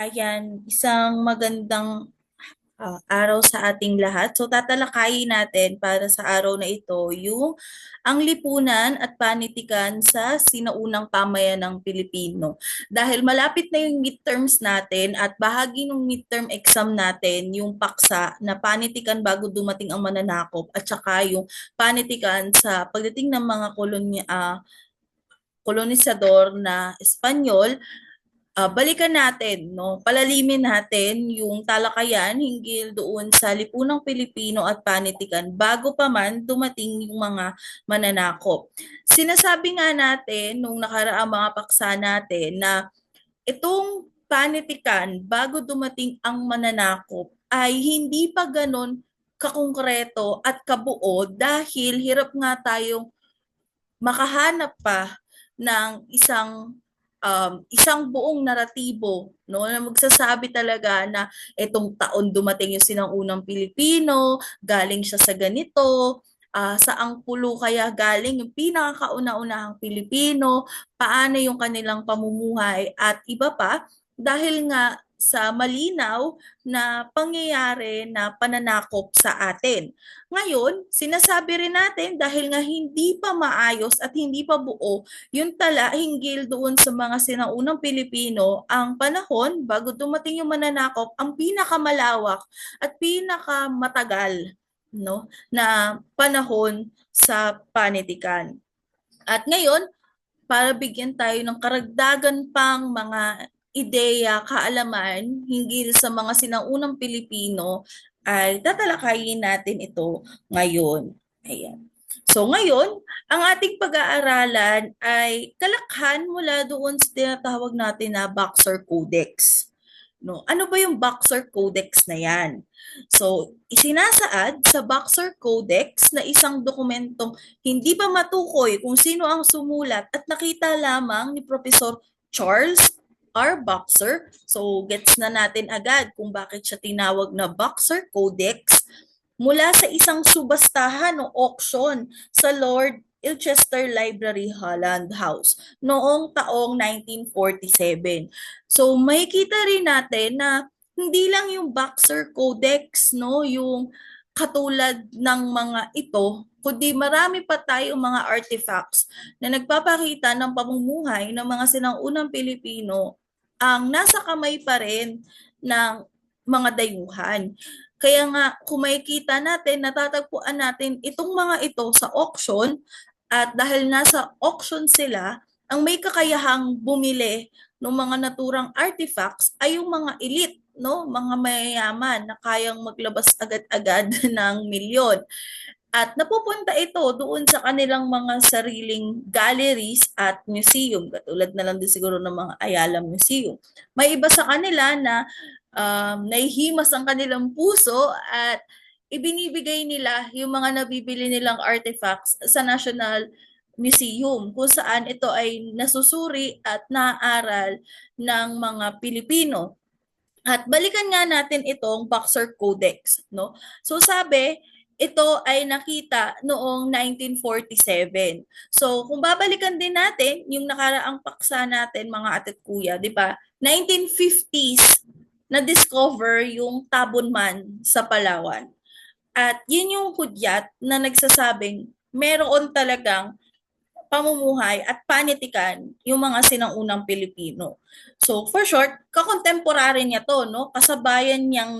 Ayan, isang magandang araw sa ating lahat. So tatalakayin natin para sa araw na ito yung ang lipunan at panitikan sa sinaunang pamayanang Pilipino. Dahil malapit na yung midterms natin at bahagi ng midterm exam natin yung paksa na panitikan bago dumating ang mananakop at saka yung panitikan sa pagdating ng mga kolonisador na Espanyol. Balikan natin, no? Palalimin natin yung talakayan hinggil doon sa lipunang Pilipino at panitikan bago pa man dumating yung mga mananakop. Sinasabi nga natin nung nakaraang mga paksa natin na itong panitikan bago dumating ang mananakop ay hindi pa ganon kakongkreto at kabuo dahil hirap nga tayong makahanap pa ng isang buong naratibo, no, na magsasabi talaga na itong taon dumating yung sinang-unang Pilipino, galing siya sa ganito, sa angkulo kaya galing yung pinakakauna-unahang Pilipino, paano yung kanilang pamumuhay at iba pa dahil nga sa malinaw na pangyayari na pananakop sa atin. Ngayon, sinasabi rin natin dahil nga hindi pa maayos at hindi pa buo yung tala hinggil doon sa mga sinaunang Pilipino, ang panahon bago dumating yung mananakop, ang pinakamalawak at pinakamatagal, no, na panahon sa panitikan. At ngayon, para bigyan tayo ng karagdagan pang mga ideya, kaalaman hinggil sa mga sinaunang Pilipino, ay tatalakayin natin ito ngayon. Ayan. So ngayon, ang ating pag-aaralan ay kalakhan mula doon sa tinatawag natin na Boxer Codex. No, ano ba yung Boxer Codex na yan? So, isinasaad sa Boxer Codex na isang dokumentong hindi pa matukoy kung sino ang sumulat at nakita lamang ni Professor Charles R. Boxer. So, gets na natin agad kung bakit siya tinawag na Boxer Codex mula sa isang subastahan o auction sa Lord Ilchester Library, Holland House noong taong 1947. So may kita rin natin na hindi lang yung Boxer Codex, no, yung katulad ng mga ito, kundi marami pa tayong mga artifacts na nagpapakita ng pamumuhay ng mga sinang-unang Pilipino ang nasa kamay pa rin ng mga dayuhan. Kaya nga, kung makikita natin, natatagpuan natin itong mga ito sa auction at dahil nasa auction sila, ang may kakayahang bumili ng mga naturang artifacts ay yung mga elite, no, mga mayayaman na kayang maglabas agad-agad ng milyon. At napupunta ito doon sa kanilang mga sariling galleries at museum, katulad na lang din siguro ng mga Ayala Museum. May iba sa kanila na nahihimas ang kanilang puso at ibinibigay nila yung mga nabibili nilang artifacts sa National Museum kung saan ito ay nasusuri at naaaral ng mga Pilipino. At balikan nga natin itong Boxer Codex, no? So sabi, ito ay nakita noong 1947. So kung babalikan din natin yung nakaraang paksa natin mga atit kuya, 'di ba? 1950s na discover yung Tabon Man sa Palawan. At yun yung hudyat na nagsasabing meron talagang pamumuhay at panitikan yung mga sinaunang Pilipino. So for short, kakontemporary niya to, no? Kasabayan niyang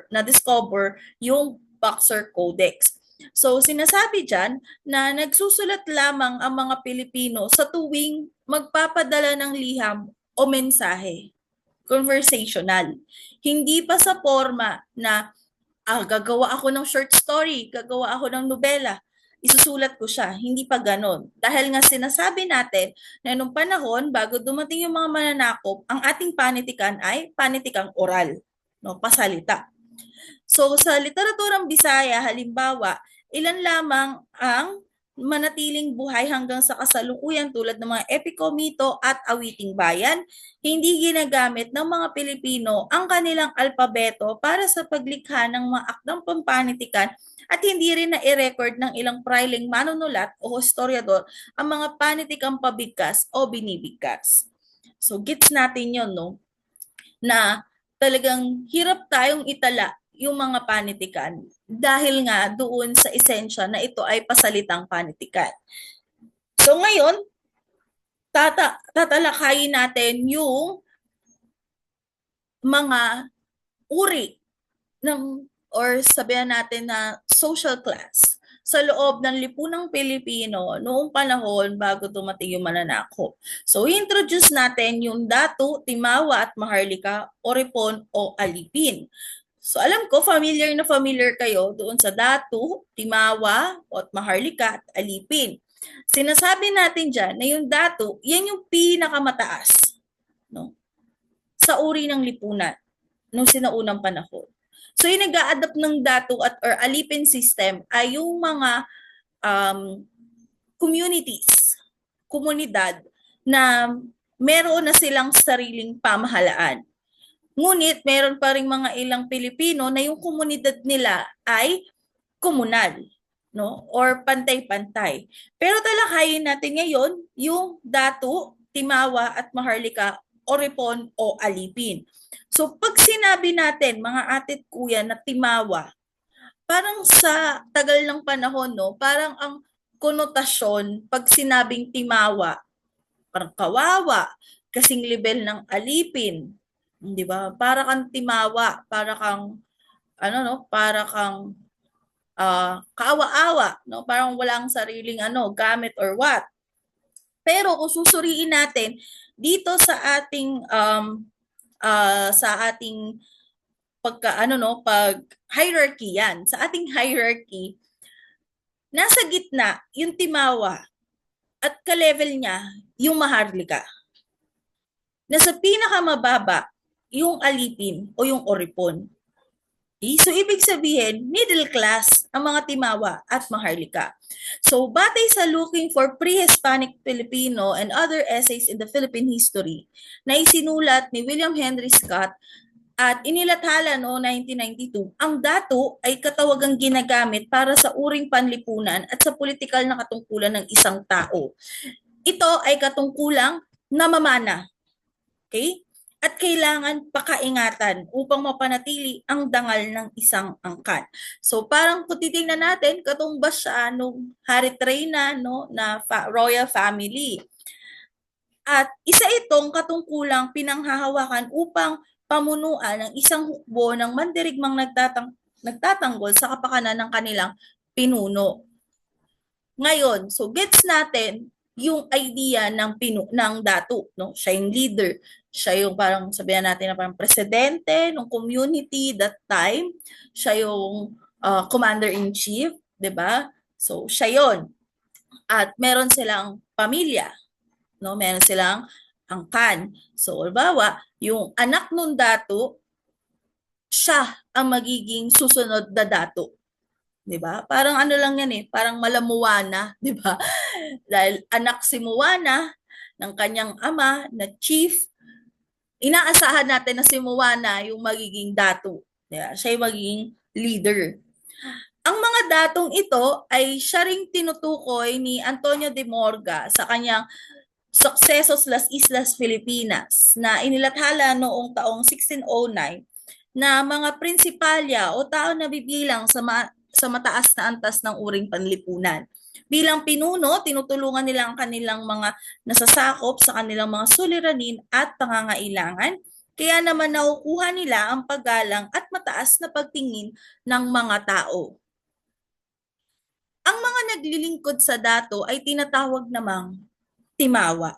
na-discover yung Boxer Codex. So sinasabi diyan na nagsusulat lamang ang mga Pilipino sa tuwing magpapadala ng liham o mensahe, conversational. Hindi pa sa forma na gagawa ako ng short story, gagawa ako ng nobela, isusulat ko siya. Hindi pa ganon. Dahil nga sinasabi natin na nung panahon, bago dumating yung mga mananakop, ang ating panitikan ay panitikang oral, no, pasalita. So sa literaturang Bisaya, halimbawa, ilan lamang ang manatiling buhay hanggang sa kasalukuyan tulad ng mga epiko, mito at awiting bayan. Hindi ginagamit ng mga Pilipino ang kanilang alpabeto para sa paglikha ng mga akdang pampanitikan at hindi rin na i-record ng ilang priling manunulat o historiador ang mga panitikang pabigkas o binibigkas. So gets natin yon, no? na talagang hirap tayong itala yung mga panitikan dahil nga doon sa esensya na ito ay pasalitang panitikan. So ngayon, tatalakayin natin yung mga uri ng or sabihan natin na social class sa loob ng lipunang Pilipino noong panahon bago dumating yung mananakop. So, introduce natin yung Datu, Timawa at Maharlika, Oripon o Alipin. So, alam ko, familiar na familiar kayo doon sa Datu, Timawa at Maharlika at Alipin. Sinasabi natin dyan na yung Datu, yan yung pinakamataas, no? Sa uri ng lipunan nung sinaunang panahon. So yung nag-a-adapt ng datu at or alipin system ay yung mga um, communities, komunidad na meron na silang sariling pamahalaan. Ngunit meron pa rin mga ilang Pilipino na yung komunidad nila ay komunal, no? Or pantay-pantay. Pero talakayin natin ngayon yung Datu, Timawa at Maharlika, Oripon o Alipin. So pag sinabi natin mga atit kuya na Timawa, parang sa tagal ng panahon, no, parang ang konotasyon pag sinabing Timawa, parang kawawa, kasing level ng Alipin, di ba? Para kang Timawa, para kang ano no, para kang kaawa-awa, no? Parang walang sariling gamit or what. Pero kung susuriin natin dito sa ating pag hierarchy yan. Sa ating hierarchy, nasa gitna yung Timawa at ka-level niya yung Maharlika. Nasa pinakamababa yung Alipin o yung Oripon. So, ibig sabihin, middle class ang mga Timawa at Maharlika. So, batay sa Looking for Pre-Hispanic Filipino and Other Essays in the Philippine History na isinulat ni William Henry Scott at inilathala noong 1992, ang datu ay katawagang ginagamit para sa uring panlipunan at sa politikal na katungkulan ng isang tao. Ito ay katungkulang namamana. Okay? At kailangan pakaingatan upang mapanatili ang dangal ng isang angkan. So parang kung titingnan natin, katumbas siya nung Hari Treyna, no, na royal family. At isa itong katungkulang pinanghahawakan upang pamunuan ng isang hukbo ng mandirigmang nagtatanggol sa kapakanan ng kanilang pinuno. Ngayon, so gets natin yung idea ng datu, no? Siya yung leader, siya yung parang sabihan natin na parang presidente ng community that time, siya yung commander-in-chief, 'di ba? So siya 'yon. At meron silang pamilya, no? Meron silang angkan. So halimbawa, yung anak nung datu, siya ang magiging susunod na datu. 'Di ba? Parang ano lang 'yan eh, parang malamuwana, 'di ba? Dahil anak si Moana ng kanyang ama na chief, inaasahan natin na si Moana yung magiging datu. Yeah, siya yung magiging leader. Ang mga datong ito ay siya ring tinutukoy ni Antonio de Morga sa kanyang Sucesos las Islas Filipinas na inilathala noong taong 1609 na mga prinsipalya o tao na bibilang sa mataas na antas ng uring panlipunan. Bilang pinuno, tinutulungan nila ang kanilang mga nasasakop sa kanilang mga suliranin at pangangailangan, kaya naman nakukuha nila ang paggalang at mataas na pagtingin ng mga tao. Ang mga naglilingkod sa dato ay tinatawag namang Timawa.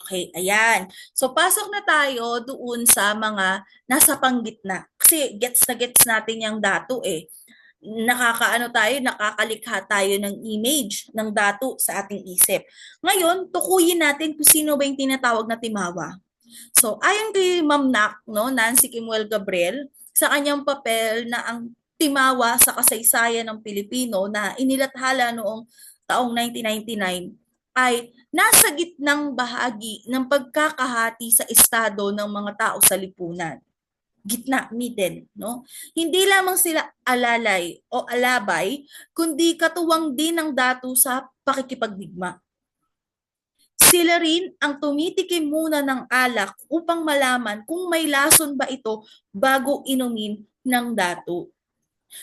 Okay, ayan. So, pasok na tayo doon sa mga nasa panggitna. Kasi gets na gets natin yung datu eh. Nakakalikha tayo ng image ng datu sa ating isip. Ngayon, tukuyin natin kung sino ba yung tinatawag na Timawa. So, ayon kay Ma'am Nak, no, Nancy Kimuel Gabriel, sa kanyang papel na ang Timawa sa kasaysayan ng Pilipino na inilathala noong taong 1999, ay nasa gitnang bahagi ng pagkakahati sa estado ng mga tao sa lipunan. Gitna, middle, no? Hindi lamang sila alalay o alabay, kundi katuwang din ng datu sa pakikipagdigma. Sila rin ang tumitikim muna ng alak upang malaman kung may lason ba ito bago inumin ng dato.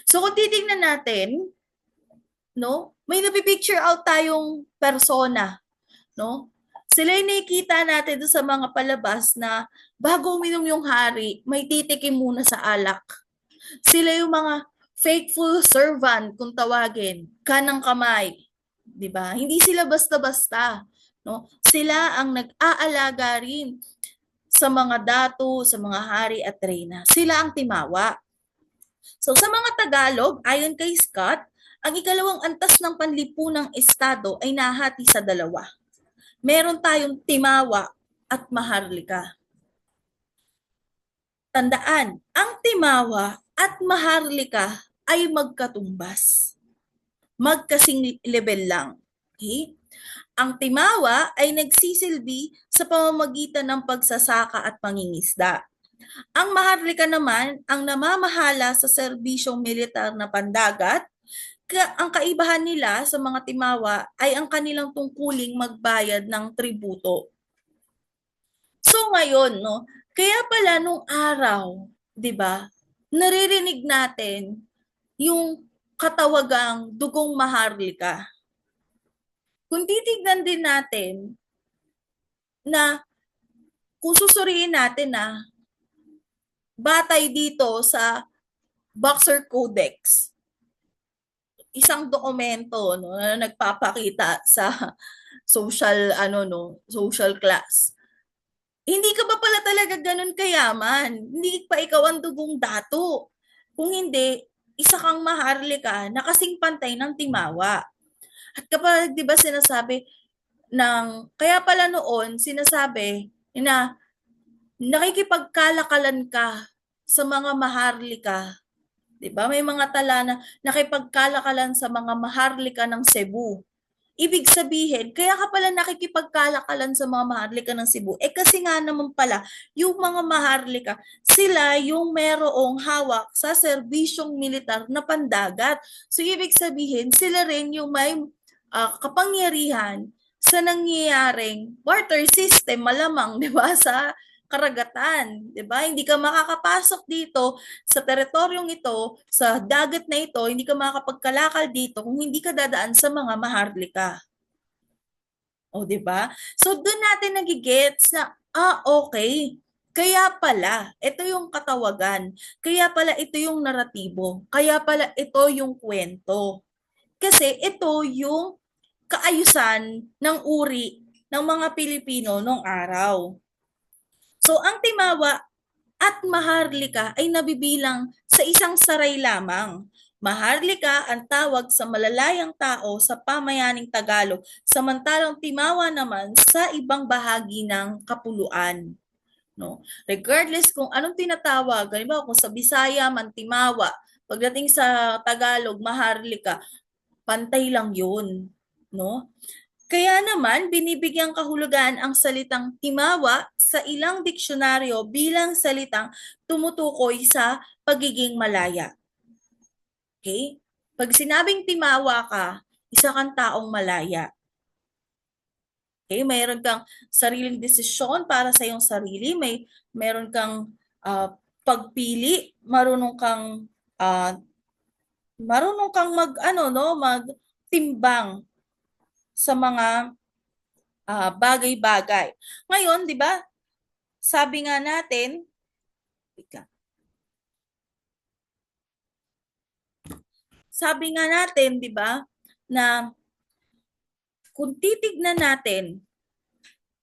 So kung titingnan natin, no, may napipicture out tayong persona, no? Sila yung nakikita natin doon sa mga palabas na bago uminom yung hari, may titikim muna sa alak. Sila yung mga faithful servant kung tawagin, kanang kamay, 'di ba? Hindi sila basta-basta, no? Sila ang nag-aalaga rin sa mga dato, sa mga hari at reyna. Sila ang timawa. So sa mga Tagalog, ayon kay Scott, ang ikalawang antas ng panlipunang estado ay nahati sa dalawa. Meron tayong timawa at maharlika. Tandaan, ang timawa at maharlika ay magkatumbas. Magkasing level lang. Okay? Ang timawa ay nagsisilbi sa pamamagitan ng pagsasaka at pangingisda. Ang maharlika naman ang namamahala sa serbisyong militar na pandagat. Ang kaibahan nila sa mga timawa ay ang kanilang tungkuling magbayad ng tributo. So ngayon, no, kaya pala nung araw, 'di ba? Naririnig natin yung katawagang dugong maharlika. Kung titignan din natin na kung susuriin natin na batay dito sa Boxer Codex, isang dokumento no, na nagpapakita sa social class. Hindi ka ba pala talaga ganun kayaman? Hindi pa ikaw ang dugong dato. Kung hindi, isa kang maharlika na kasing pantay ng timawa. At kapag 'di ba sinasabi kaya pala noon sinasabi na nakikipagkalakalan ka sa mga maharlika. 'Di ba? May mga tala na nakipagkalakalan sa mga maharlika ng Cebu. Ibig sabihin, kaya ka pala nakikipagkalakalan sa mga maharlika ng Cebu. Kasi nga naman pala, yung mga maharlika, sila yung merong hawak sa serbisyong militar na pandagat. So ibig sabihin, sila rin yung may kapangyarihan sa nangyayaring barter system malamang, 'di ba, sa karagatan, 'di ba? Hindi ka makakapasok dito sa teritoryong ito, sa dagat na ito, hindi ka makakapagkalakal dito kung hindi ka dadaan sa mga maharlika. O, 'di ba? So doon natin nagigets na okay. Kaya pala ito yung katawagan. Kaya pala ito yung naratibo. Kaya pala ito yung kwento. Kasi ito yung kaayusan ng uri ng mga Pilipino noong araw. So ang timawa at maharlika ay nabibilang sa isang saray lamang. Maharlika ang tawag sa malalayang tao sa pamayaning Tagalog, samantalang timawa naman sa ibang bahagi ng kapuluan. No? Regardless kung anong tinatawag, halimbawa kung sa Bisaya man timawa, pagdating sa Tagalog maharlika, pantay lang 'yun, no? Kaya naman, binibigyang kahulugan ang salitang timawa sa ilang diksyonaryo bilang salitang tumutukoy sa pagiging malaya. Okay? Pag sinabing timawa ka, isa kang taong malaya. Okay? Mayroon kang sariling desisyon para sa iyong sarili, mayroon kang pagpili, marunong kang magtimbang sa mga bagay-bagay. Ngayon, 'di ba? Sabi nga natin, sabi nga natin, 'di ba, na kung titignan natin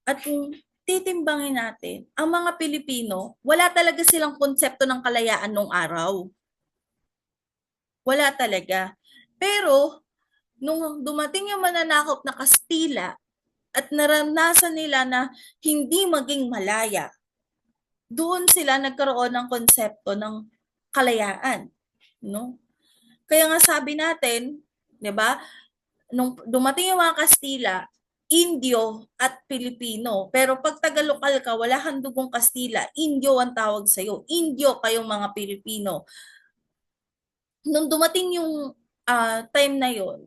at kung titimbangin natin, ang mga Pilipino, wala talaga silang konsepto ng kalayaan nung araw. Wala talaga. Pero nung dumating yung mananakop na Kastila at naranasan nila na hindi maging malaya, doon sila nagkaroon ng konsepto ng kalayaan, no? Kaya nga sabi natin, 'di ba, nung dumating yung mga Kastila, Indio at Pilipino. Pero pag taga-lokal ka, wala kang dugong Kastila, Indio ang tawag sa'yo. Indio kayong mga Pilipino. Nung dumating yung time na yon,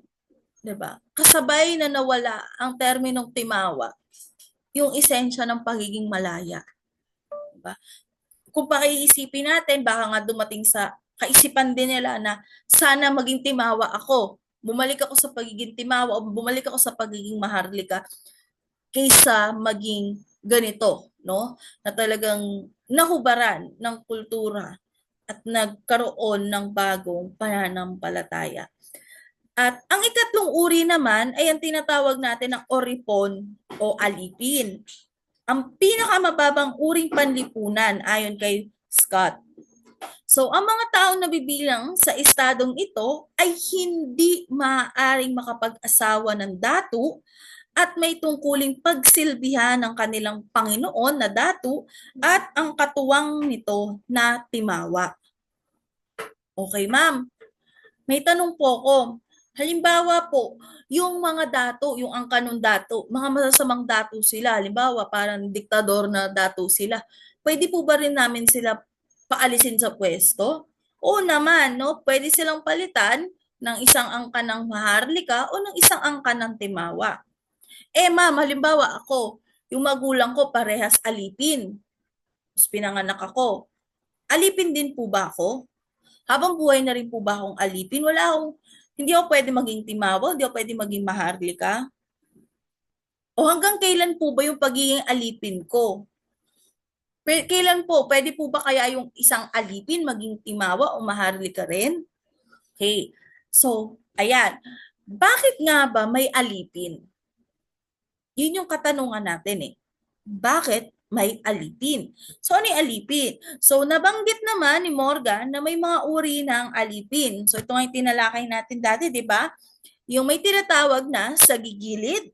'di ba? Kasabay na nawala ang terminong timawa. yung esensya ng pagiging malaya. Diba? Kung pakiisipin natin, baka nga dumating sa kaisipan din nila na sana maging timawa ako. Bumalik ako sa pagiging timawa o bumalik ako sa pagiging maharlika kaysa maging ganito, no? Na talagang nahubaran ng kultura at nagkaroon ng bagong pananampalataya. At ang ikatlong uri naman ay ang tinatawag natin ng oripon o alipin. Ang pinakamababang uring panlipunan ayon kay Scott. So, ang mga taong nabibilang sa estadong ito ay hindi maaaring makapag-asawa ng datu at may tungkuling pagsilbihan ng kanilang Panginoon na datu at ang katuwang nito na timawa. Okay, ma'am. May tanong po ako. Halimbawa po, yung mga dato, yung angkanong dato, mga masasamang dato sila, halimbawa parang diktador na dato sila, pwede po ba rin namin sila paalisin sa pwesto? Oo naman, no? Pwede silang palitan ng isang angka ng maharlika o ng isang angka ng timawa. Ma'am, halimbawa ako, yung magulang ko parehas alipin. Tapos pinanganak ako. Alipin din po ba ako? Habang buhay na rin po ba akong alipin? Hindi ako pwede maging timawa, hindi ako pwede maging maharlika. O hanggang kailan po ba yung pagiging alipin ko? Kailan po, pwede po ba kaya yung isang alipin maging timawa o maharlika rin? Okay. So, ayan. Bakit nga ba may alipin? Yun yung katanungan natin eh. Bakit may alipin? So, ano yung alipin? So, nabanggit naman ni Morgan na may mga uri ng alipin. So, ito nga yung tinalakay natin dati, di ba? Yung may tinatawag na sa gigiles,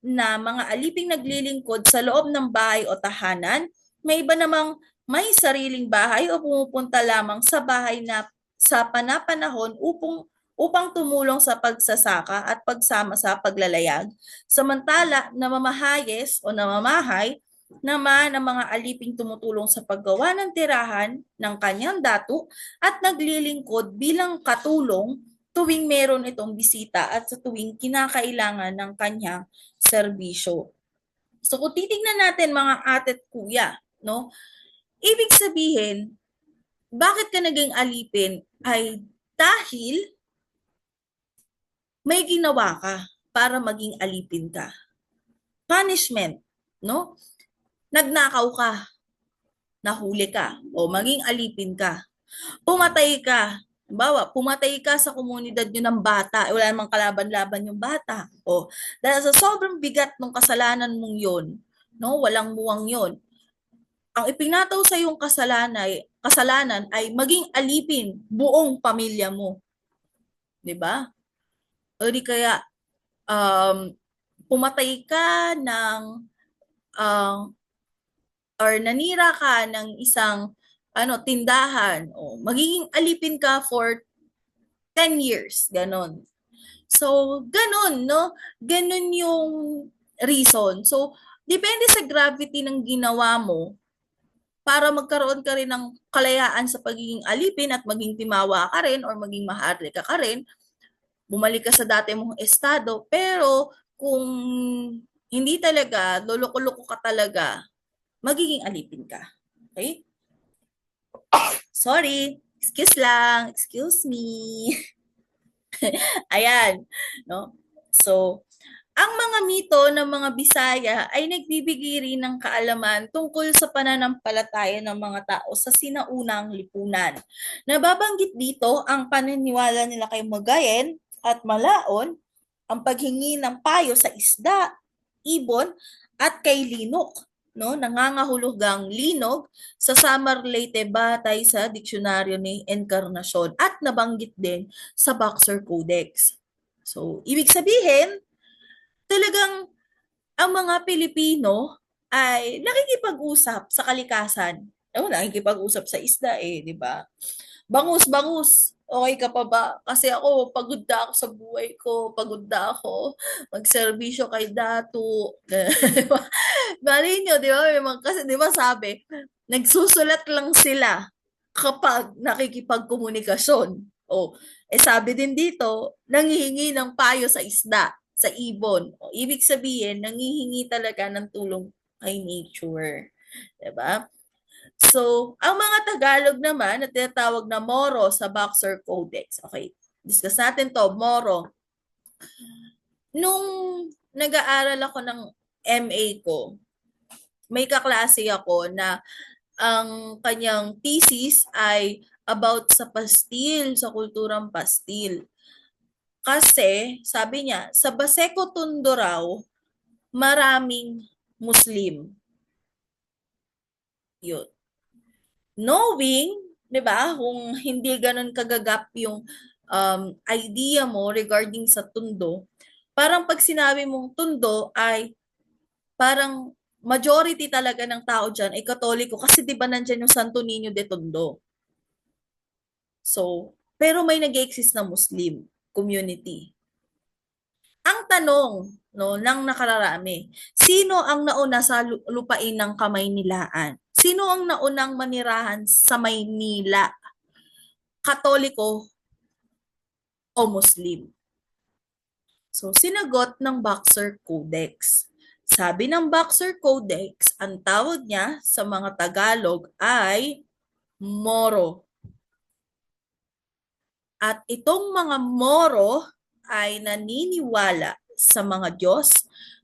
na mga aliping naglilingkod sa loob ng bahay o tahanan, may iba namang may sariling bahay o pumupunta lamang sa bahay na sa panapanahon upang tumulong sa pagsasaka at pagsama sa paglalayag. Samantala, namamahayes o namamahay naman ang mga aliping tumutulong sa paggawa ng tirahan ng kanyang datu at naglilingkod bilang katulong tuwing meron itong bisita at sa tuwing kinakailangan ng kanyang serbisyo. So kung titingnan natin mga ate at kuya, no? Ibig sabihin, bakit ka naging alipin ay dahil may ginawa ka para maging alipin ka. Punishment, no? Nagnakaw ka, nahuli ka, o maging alipin ka. Pumatay ka, bawa, pumatay ka sa komunidad nyo ng bata, wala namang kalaban-laban yung bata. O, dahil sa sobrang bigat ng kasalanan mong yon, no, walang muwang yon, ang ipinataw sa iyong kasalanan ay maging alipin buong pamilya mo. 'Di ba? O di kaya pumatay ka ng uh, or nanira ka ng isang tindahan o magiging alipin ka for 10 years, ganon. So, ganon, no? Ganon yung reason. So, depende sa gravity ng ginawa mo para magkaroon ka rin ng kalayaan sa pagiging alipin at maging timawa ka rin or maging maharlika ka rin, bumalik ka sa dati mong estado, pero kung hindi talaga, loloko-loko ka talaga, magiging alipin ka. Okay? Sorry, excuse lang, excuse me. Ayan, no? So, ang mga mito ng mga Bisaya ay nagbibigay rin ng kaalaman tungkol sa pananampalataya ng mga tao sa sinaunang lipunan. Nababanggit dito ang paniniwala nila kay Magayen at Malaon, ang paghingi ng payo sa isda, ibon, at kay Linok, no, nangangahulugang linog sa Samar Leyte batay sa diksyonaryo ni Encarnacion at nabanggit din sa Boxer Codex. So, ibig sabihin, talagang ang mga Pilipino ay nakikipag-usap sa kalikasan. Nakikipag-usap sa isda di ba? Bangus, bangus. Okay ka pa ba? Kasi ako, pagod na ako sa buhay ko. Pagod na ako. Magserbisyo kay Datu. Bali nyo, di ba? Kasi di ba sabi, nagsusulat lang sila kapag nakikipagkomunikasyon. Sabi din dito, nanghihingi ng payo sa isda. sa ibon. O, ibig sabihin, nangihingi talaga ng tulong kay nature. 'Di ba? So, ang mga Tagalog naman na tinatawag na Moro sa Boxer Codex. Okay, discuss natin to, Moro. Nung nag-aaral ako ng MA ko, may kaklase ako na ang kanyang thesis ay about sa pastil, sa kulturang pastil. Kasi, sabi niya, sa Baseco Tondo raw, maraming Muslim. Yun. Knowing, di ba, kung hindi ganun kagagap yung idea mo regarding sa Tondo, parang pag sinabi mong Tondo ay parang majority talaga ng tao dyan ay Katoliko kasi di ba nandyan yung Santo Niño de Tondo. So, pero may nag-exist na Muslim community. Ang tanong no, ng nakararami, sino ang nauna sa lupain ng Kamaynilaan? Sino ang naunang manirahan sa Maynila? Katoliko o Muslim? So, sinagot ng Boxer Codex. Sabi ng Boxer Codex, ang tawag niya sa mga Tagalog ay Moro. At itong mga Moro ay naniniwala sa mga Diyos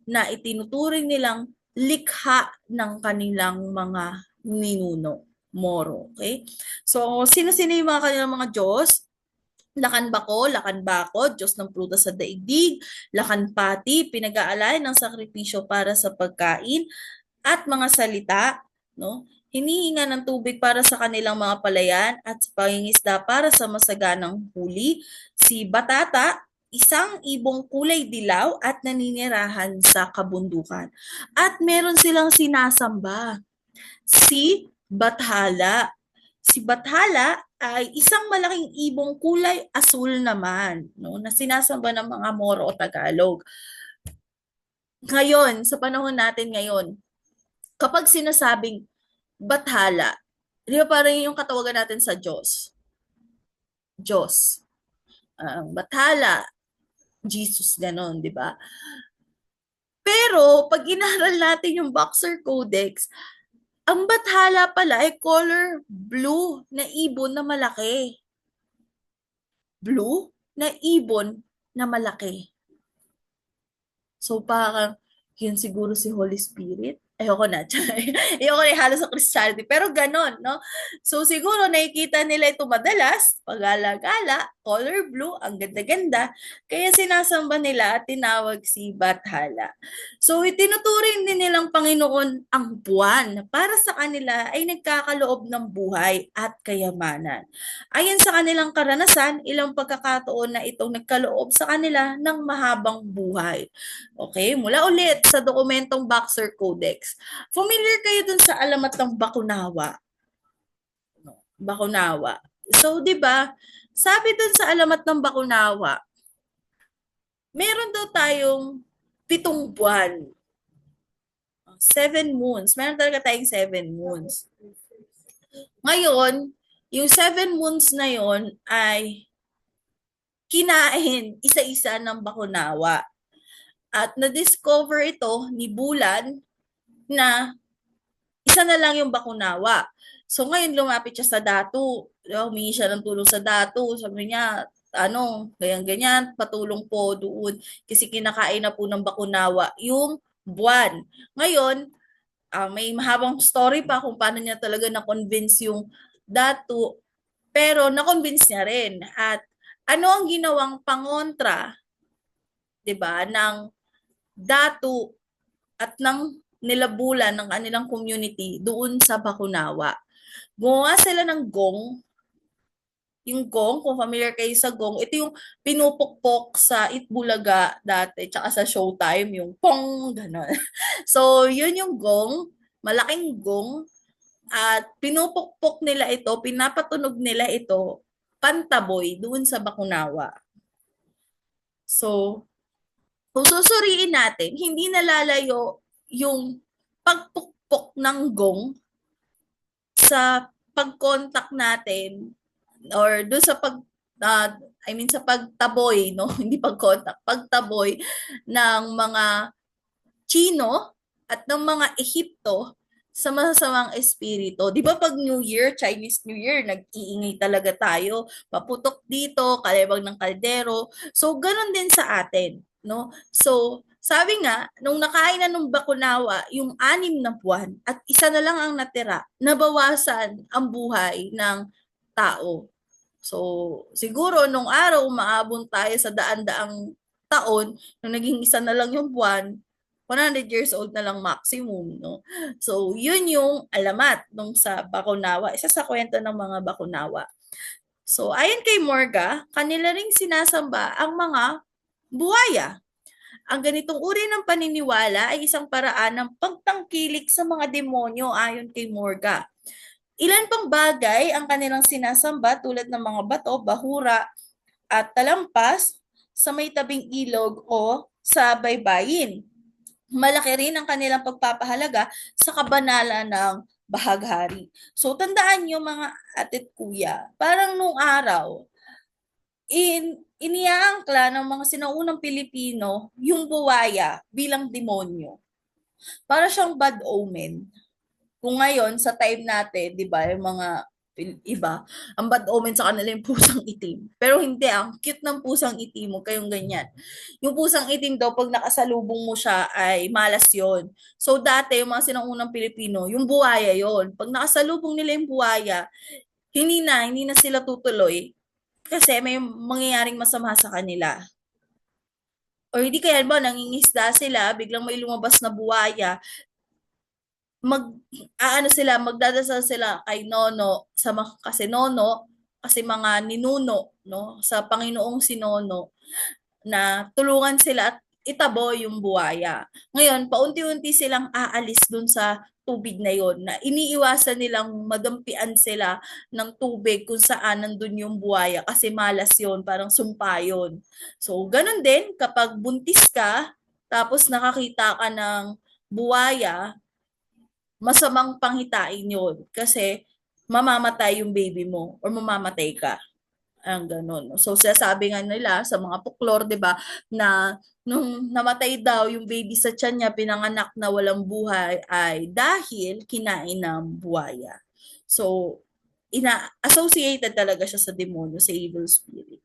na itinuturing nilang likha ng kanilang mga ninuno. Moro. Okay? So, sino-sino yung mga kanilang mga Diyos? Lakan Bako, Diyos ng prutas sa daigdig, Lakan Pati, pinag-aalay ng sakripisyo para sa pagkain, at mga salita, no? Hinihinga ng tubig para sa kanilang mga palayan at sa pangingisda para sa masaganang huli. Si Batata, isang ibong kulay dilaw at naninirahan sa kabundukan. At meron silang sinasamba, si Bathala. Si Bathala ay isang malaking ibong kulay asul naman, no, na sinasamba ng mga Moro o Tagalog. Ngayon, sa panahon natin ngayon, kapag sinasabing Bathala, di ba parang yung katawagan natin sa Diyos? Diyos. Bathala, Jesus, ganon, di ba? Pero, pag inaral natin yung Boxer Codex, ang Bathala pala ay color blue na ibon na malaki. Blue na ibon na malaki. So, parang, yun siguro si Holy Spirit. Ayoko na. Ayoko na ihalo sa Christianity. Pero ganon, no? So, siguro nakikita nila ito madalas, pag-alagala, color blue, ang ganda-ganda. Kaya sinasamba nila at tinawag si Bathala. So, itinuturing din nilang Panginoon ang buwan para sa kanila ay nagkakaloob ng buhay at kayamanan. Ayon sa kanilang karanasan, ilang pagkakataon na itong nagkaloob sa kanila ng mahabang buhay. Okay, mula ulit sa dokumentong Boxer Codex. Familiar kayo dun sa alamat ng Bakunawa? Bakunawa. So, di ba, sabi dun sa alamat ng Bakunawa, meron daw tayong 7 buwan. 7 moons. Meron talaga tayong 7 moons. Ngayon, yung 7 moons na yon ay kinain isa-isa ng Bakunawa. At na-discover ito ni Bulan na isa na lang yung Bakunawa. So ngayon lumapit siya sa Datu. Humingi siya ng tulong sa Datu. Sabi niya, ganyan-ganyan, patulong po doon. Kasi kinakain na po ng Bakunawa yung buwan. Ngayon, may mahabang story pa kung paano niya talaga na-convince yung Datu. Pero na-convince niya rin. At ano ang ginawang pangontra, 'di ba, ng Datu at ng nilabulan ng kanilang community doon sa Bakunawa. Gumawa sila ng gong. Yung gong, kung familiar kayo sa gong, ito yung pinupukpok sa Itbulaga dati, tsaka sa Showtime, yung pong, gano'n. So, yun yung gong, malaking gong, at pinupukpok nila ito, pinapatunog nila ito, pantaboy doon sa Bakunawa. So, kung susuriin natin, hindi nalalayo yung pagpukpok ng gong sa pag-contact natin or doon sa uh, I mean sa pagtaboy, no? Hindi pag-contact, pagtaboy ng mga Chino at ng mga Ehipto sa masasamang espiritu. Di ba pag New Year, Chinese New Year, nag-iingay talaga tayo. Paputok dito, kalibag ng kaldero. So, ganun din sa atin. No? So, sabi nga, nung nakain na nung Bakunawa, yung 6 na buwan at isa na lang ang natira, nabawasan ang buhay ng tao. So, siguro nung araw, umaabot tayo sa daan-daang taon, nung naging isa na lang yung buwan, 100 years old na lang maximum, no? So, yun yung alamat nung sa Bakunawa. Isa sa kwento ng mga Bakunawa. So, ayon kay Morga, kanila ring sinasamba ang mga buwaya. Ang ganitong uri ng paniniwala ay isang paraan ng pagtangkilik sa mga demonyo ayon kay Morga. Ilan pang bagay ang kanilang sinasamba tulad ng mga bato, bahura, at talampas sa may tabing ilog o sa baybayin. Malaki rin ang kanilang pagpapahalaga sa kabanalan ng bahaghari. So, tandaan nyo mga atit kuya, parang nung araw, iniaangkla ng mga sinaunang Pilipino yung buwaya bilang demonyo. Para siyang bad omen. Kung ngayon, sa time natin, di ba, yung mga iba, ang bad omen sa kanila yung pusang itim. Pero hindi, ang cute ng pusang itim mo, kayong ganyan. Yung pusang itim daw, pag nakasalubong mo siya, ay malas yon. So, dati, yung mga sinaunang Pilipino, yung buhaya yon. Pag nakasalubong nila yung buhaya, hindi na sila tutuloy kasi may mangyayaring masama sa kanila. O hindi kaya ba, nangingisda sila, biglang may lumabas na buhaya, magdadasal sila kay Nono sa kasi Nono kasi mga ninuno no sa Panginoong si Nono na tulungan sila at itabo yung buhaya. Ngayon, paunti-unti silang aalis dun sa tubig na yon na iniiwasan nilang madampian sila ng tubig kung saan nandun yung buhaya kasi malas yon, parang sumpa yun. So, ganun din kapag buntis ka tapos nakakita ka ng buhaya, masamang panghitain yun kasi mamamatay yung baby mo or mamamatay ka. Ang ganun. So, sabi nga nila sa mga folklore, di ba, na nung namatay daw yung baby sa tiyan niya, pinanganak na walang buhay, ay dahil kinain ng buhaya. So, associated talaga siya sa demonyo, sa evil spirit.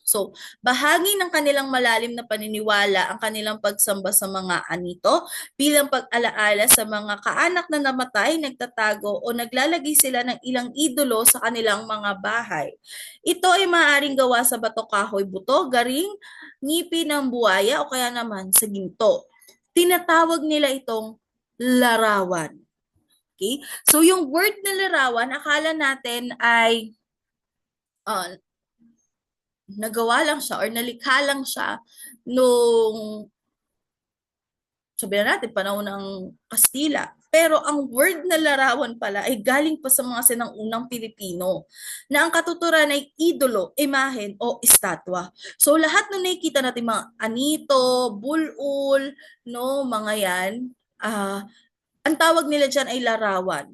So, bahagi ng kanilang malalim na paniniwala ang kanilang pagsamba sa mga anito bilang pag-alaala sa mga kaanak na namatay, nagtatago o naglalagay sila ng ilang idolo sa kanilang mga bahay. Ito ay maaaring gawa sa bato, kahoy, buto, garing, ngipin ng buhaya o kaya naman sa ginto. Tinatawag nila itong larawan. Okay? So, yung word na larawan, akala natin ay nagawa lang siya or nalikha lang siya nung sabihin natin panahon ng Kastila. Pero ang word na larawan pala ay galing pa sa mga sinang-unang Pilipino na ang katuturan ay idolo, imahen o estatwa. So lahat ng nakikita natin mga anito, bulul, no, mga yan, ang tawag nila dyan ay larawan.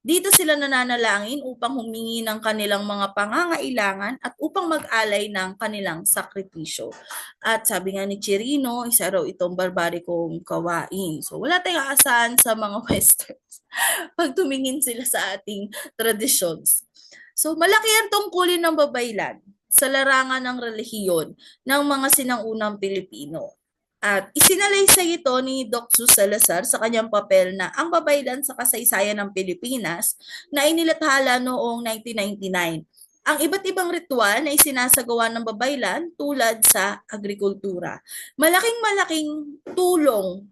Dito sila nananalangin upang humingi ng kanilang mga pangangailangan at upang mag-alay ng kanilang sakripisyo. At sabi nga ni Chirino, isa raw itong barbarikong kawain. So wala tayong aasahan sa mga Westerns pag tumingin sila sa ating traditions. So malaki ang tungkulin ng babaylan sa larangan ng relihiyon ng mga sinangunang Pilipino. At isinalaysay ito ni Dr. Salazar sa kanyang papel na Ang Babaylan sa Kasaysayan ng Pilipinas na inilathala noong 1999. Ang iba't ibang ritual na isinasagawa ng babaylan tulad sa agrikultura. Malaking tulong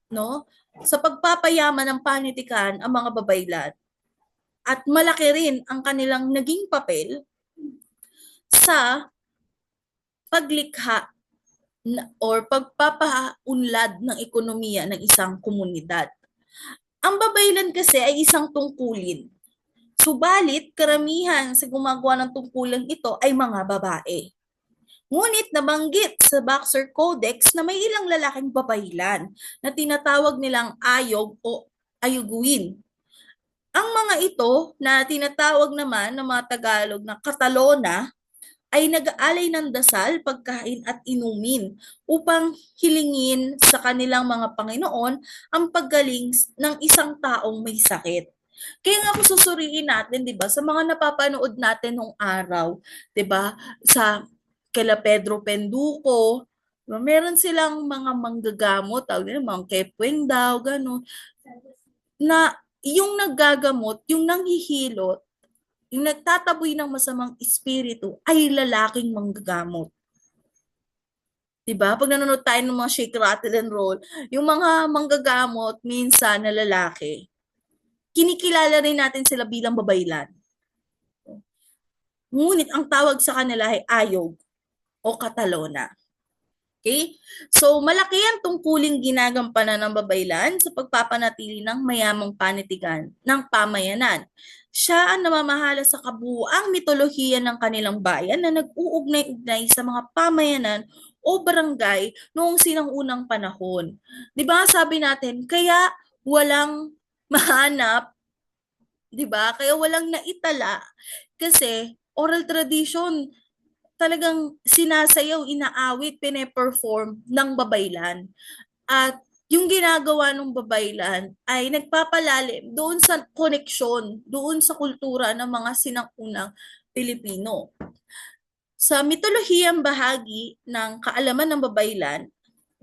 no, sa pagpapayaman ng panitikan ang mga babaylan. At malaki rin ang kanilang naging papel sa paglikha or pagpapaunlad ng ekonomiya ng isang komunidad. Ang babaylan kasi ay isang tungkulin. Subalit, karamihan sa gumagawa ng tungkulang ito ay mga babae. Ngunit nabanggit sa Boxer Codex na may ilang lalaking babaylan na tinatawag nilang ayog o ayuguin. Ang mga ito na tinatawag naman ng mga Tagalog na Katalona ay nag-aalay ng dasal, pagkain at inumin upang hilingin sa kanilang mga Panginoon ang paggaling ng isang taong may sakit. Kaya nga kung susuriin natin, 'di ba, sa mga napapanood natin nung araw, 'di ba, sa kila Pedro Penduko, diba, meron silang mga manggagamot, tawag nila mga kepweng daw, gano'n, na yung naggagamot, yung nanghihilot, yung nagtataboy ng masamang espiritu ay lalaking manggagamot. 'Di ba? Pag nanonood tayo ng mga Shake, Rattle and Roll, yung mga manggagamot minsan na lalaki, kinikilala rin natin sila bilang babaylan. Ngunit ang tawag sa kanila ay ayog o katalona. Okay? So, malaki ang tungkuling ginagampanan ng babaylan sa pagpapanatili ng mayamang panitikan ng pamayanan. Siya ang namamahala sa kabuuang mitolohiya ng kanilang bayan na nag-uugnay-ugnay sa mga pamayanan o barangay noong sinang-unang panahon. Di ba sabi natin, kaya walang mahanap, di ba? Kaya walang naitala kasi oral tradition talagang sinasayaw, inaawit, pine-perform ng babaylan. At yung ginagawa ng babaylan ay nagpapalalim doon sa koneksyon, doon sa kultura ng mga sinang-unang Pilipino. Sa mitolohiyang bahagi ng kaalaman ng babaylan,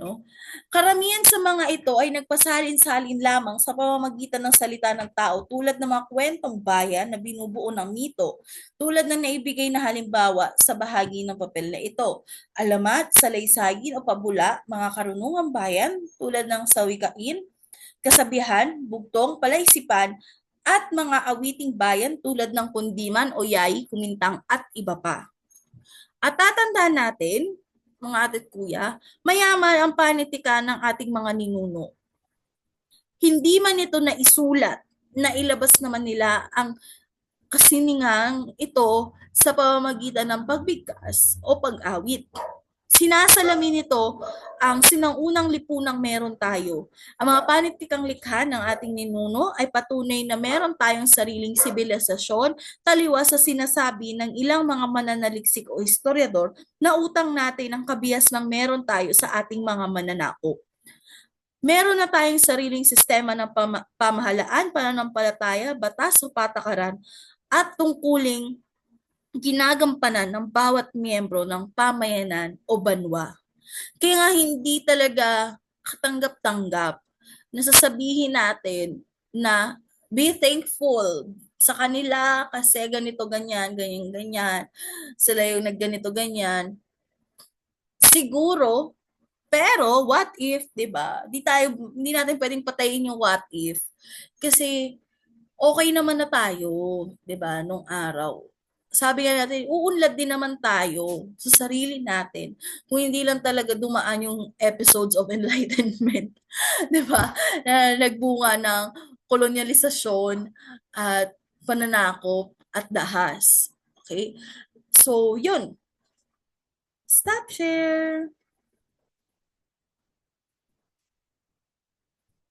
no, karamihan sa mga ito ay nagpasalin-salin lamang sa pamamagitan ng salita ng tao tulad ng mga kwentong bayan na binubuo ng mito, tulad ng naibigay na halimbawa sa bahagi ng papel na ito. Alamat, salaysagin o pabula, mga karunungang bayan tulad ng sawikain, kasabihan, bugtong, palaisipan, at mga awiting bayan tulad ng kundiman o yay, kumintang at iba pa. At tatandaan natin, mga ate at kuya, mayaman ang panitikan ng ating mga ninuno. Hindi man ito na isulat, na ilabas naman nila ang kasiningang ito sa pamamagitan ng pagbigkas o pag-awit. Sinasalamin nito ang sinang-unang lipunang meron tayo. Ang mga panitikang likha ng ating ninuno ay patunay na meron tayong sariling sibilisasyon taliwas sa sinasabi ng ilang mga mananaliksik o historiador na utang natin ang kabias ng meron tayo sa ating mga mananakop. Meron na tayong sariling sistema ng pamahalaan, pananampalataya, batas o patakaran at tungkuling ginagampanan ng bawat miyembro ng pamayanan o banwa. Kaya nga hindi talaga katanggap-tanggap na sasabihin natin na be thankful sa kanila kasi ganito, ganyan, ganyan, ganyan. Sila yung nagganito, ganyan. Siguro, pero what if, 'di ba? Hindi natin pwedeng patayin yung what if. Kasi okay naman na tayo, 'di ba, nung araw. Sabi nga natin, uunlad din naman tayo sa sarili natin. Kung hindi lang talaga dumaan yung episodes of enlightenment, 'di ba? Na nagbunga ng kolonyalisasyon at pananakop at dahas. Okay? So, yun. Stop share.